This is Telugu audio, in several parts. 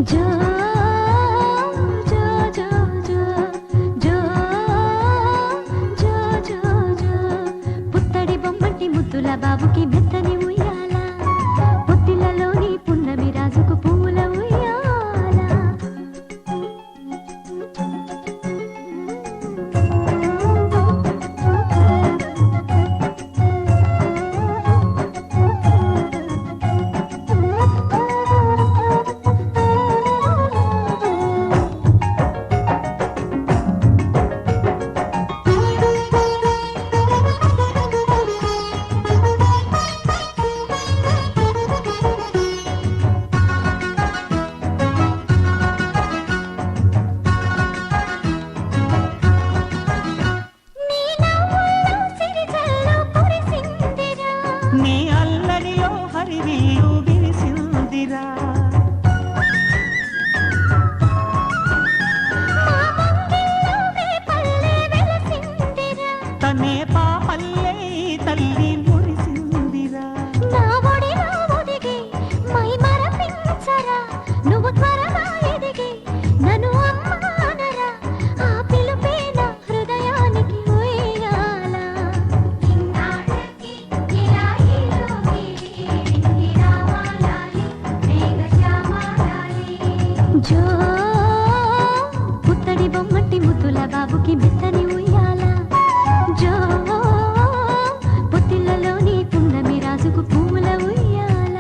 జో జో జో జో జో జో జో జో పుత్తడి బొమ్మటి ముద్దుల బాబుకి మెత్తని ఉయ్యాల పొత్తిలలోని పున్నమి రాజుకు పూల ఉయ్యాల నీ అల్లరిలో హరివిల్లు విరిసిందిరా తనే పాపల్లే తల్లి మురిసిందిరా నువ్వు త్వరగా ఎదిగి నన్ను అమ్మానరా ఆ పిలుపే నా హృదయానికి ఉయ్యాల జో పుత్తడి బొమ్మటి ముద్దుల బాబుకి మెత్తని ఉయ్యాల జో పొత్తిళ్ళలోని పున్నమి రాజుకు పూల ఉయ్యాల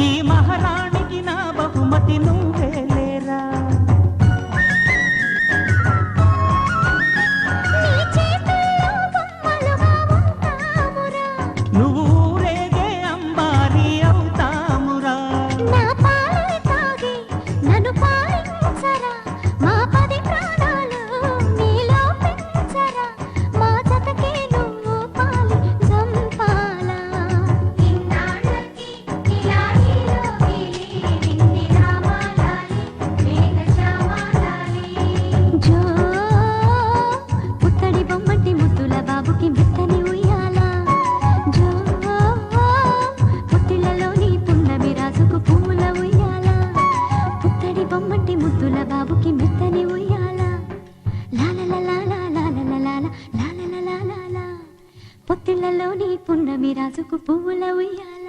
ఈ మహారాణికి నా బహుమతి నువ్వే లేరా నువ్వు ఊరేగే అంబారి అవుతామురా నన్ను పాలించరా మా 10 ప్రాణాలు నీలో పెంచరా మా జతకే నువ్వు పాలి జంపాలా జో పుత్తడి బొమ్మటి ముద్దుల బాబుకి మెత్తని ఉయ్యాల జో పొత్తిళ్ళలోని పున్నమి రాజుకు పూల ఉయ్యాల పుత్తడి బొమ్మటి ముద్దుల బాబుకి మెత్తని ఉయ్యాల లాల పొత్తిళ్ళలోని పున్నమి రాజుకు పూల ఉయ్యాల